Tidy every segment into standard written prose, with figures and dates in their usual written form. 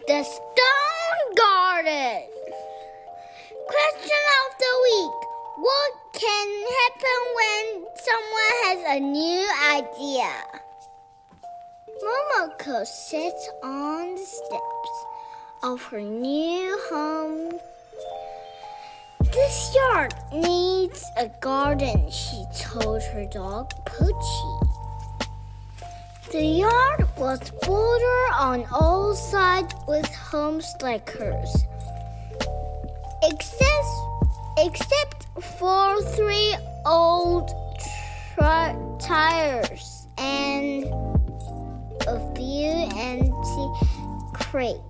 The Stone Garden. Question of the week. What can happen when someone has a new idea? Momoko sits on the steps of her new home. This yard needs a garden, she told her dog, Poochie. The yard was bordered on all sides with homes like hers, except for 3 old tires and a few empty crates.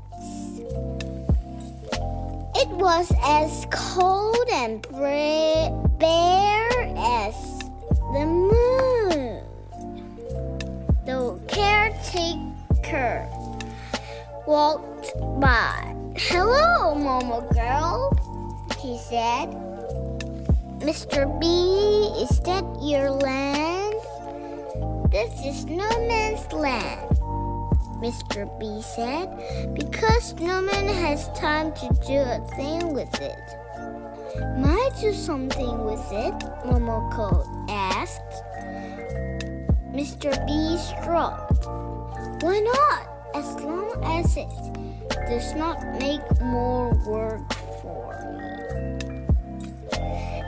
It was as cold and bare as the moon. The caretaker walked by. "Hello, Momo girl," he said. "Mr. B, is that your land?" "This is no man's land," Mr. B said, "because no man has time to do a thing with it." "Might I do something with it?" Momoko asked. Mr. B shrugged. "Why not, as long as it does not make more work for me?"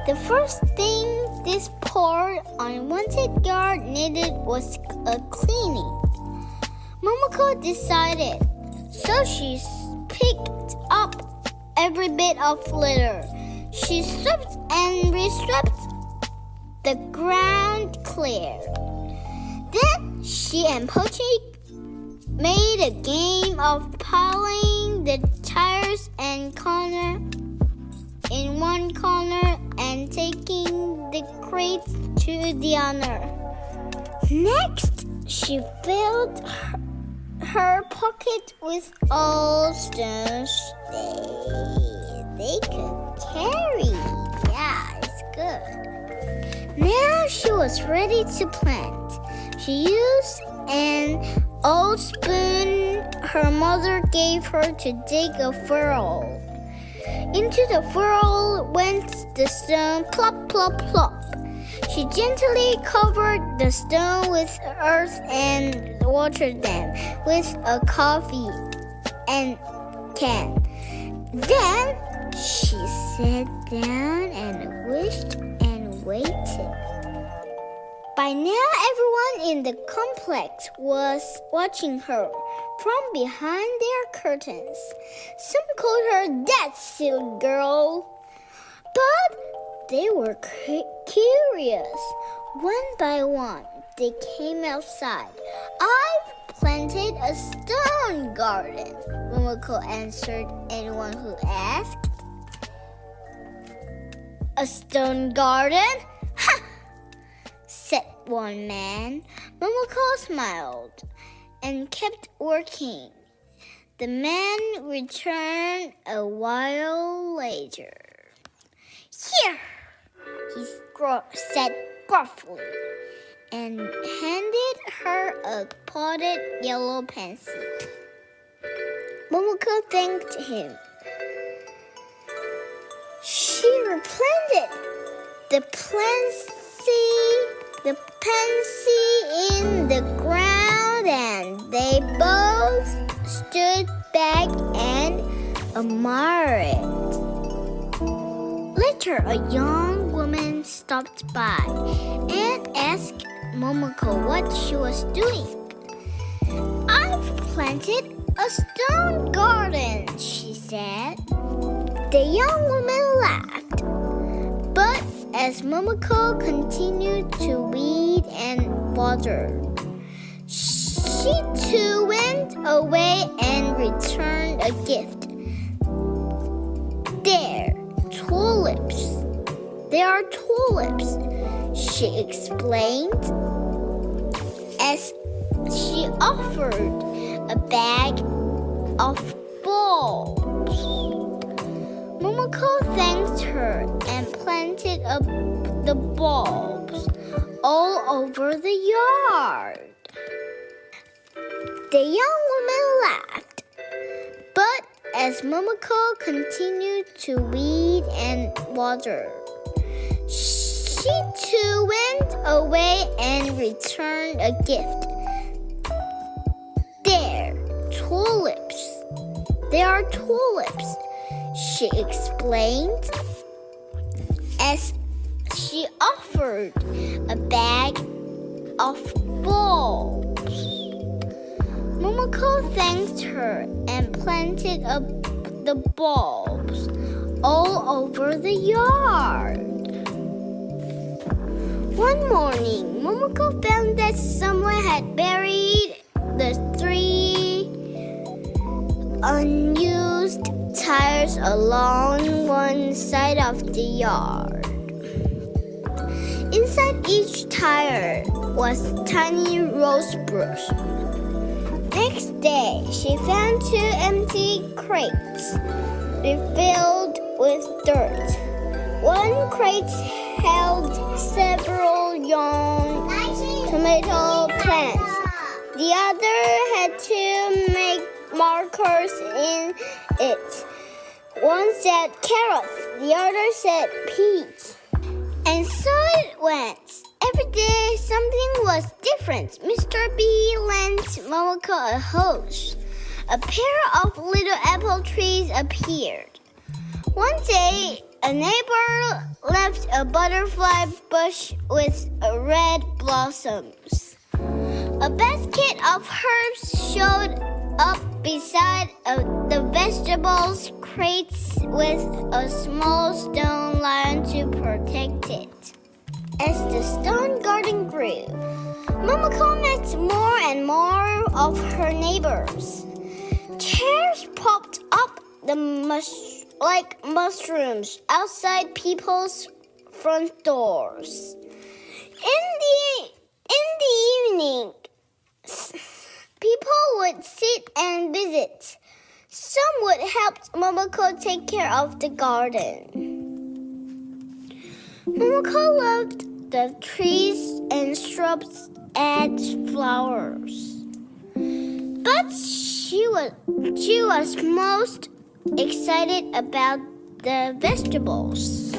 The first thing this poor, unwanted yard needed was a cleaning, Momoko decided. So she picked up every bit of litter. She swept and re-swept the ground clear. Then she and Poochie made a game of piling the tires in one corner and taking the crates to the other. Next, she filled her pocket with all stones they could carry. Yeah, it's good. Now she was ready to plant. She used an old spoon her mother gave her to dig a furrow. Into the furrow went the stone, plop, plop, plop. She gently covered the stone with earth and watered them with a coffee can. Then she sat down and wished and waited. By now, everyone in the complex was watching her from behind their curtains. Some called her "that silly girl," but they were curious. One by one, they came outside. "I've planted a stone garden," Momoko answered anyone who asked. "A stone garden? Ha!" said one man. Momoko smiled and kept working. The man returned a while later. "Here," he said gruffly, and handed her a potted yellow pansy. Momoko thanked him. She replanted the pansy in the ground, and they both stood back and admired it. Later, a young woman stopped by and asked Momoko what she was doing. "I've planted a stone garden," she said. The young woman laughed, but as Momoko continued to weed and water, she too went away and returned a gift. There are tulips, she explained, as she offered a bag of bulbs. Momoko thanked her and planted the bulbs all over the yard. The young woman laughed, as Momoko continued to weed and water. She too went away and returned a gift. There are tulips, she explained, as she offered a bag of bulbs. Momoko thanked her and planted the bulbs all over the yard. One morning, Momoko found that someone had buried the 3 unused tires along one side of the yard. Inside each tire was tiny rose bush. Next day, she found 2 empty crates refilled with dirt. One crate held several young tomato plants. The other had 2 markers in it. One said carrots, the other said peas. And so it went. Every day something was different. Mr. B lent Momoko a hose. A pair of little apple trees appeared. One day, a neighbor left a butterfly bush with red blossoms. A basket of herbs showed up beside the vegetables crates with a small stone lion to protect it. As the stone garden grew, Momoko met more and more of her neighbors. Chairs popped up like mushrooms outside people's front doors. In the evening, people would sit and visit. Some would help Momoko take care of the garden. Momoko loved the trees and shrubs and flowers. But she was most excited about the vegetables.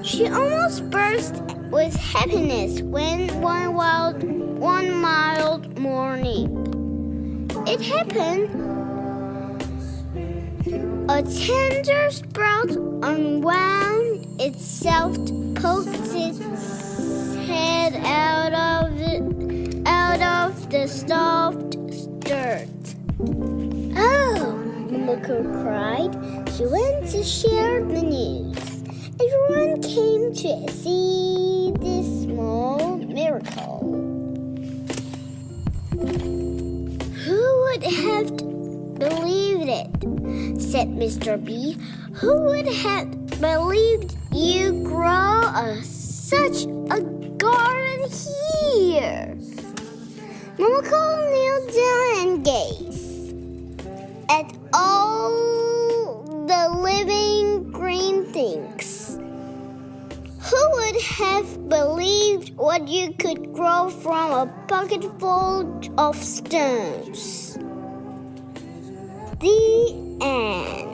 She almost burst with happiness when one mild morning it happened. A tender sprout unwound itself, poked its head out of the soft dirt. Oh, Momoko cried. She went to share the news. Everyone came to see this small miracle. Who would have believed it? Said Mr. B. Who would have believed you grow such a garden here? Momoko knelt down and gazed at all the living green things. Who would have believed what you could grow from a bucket full of stones? The end.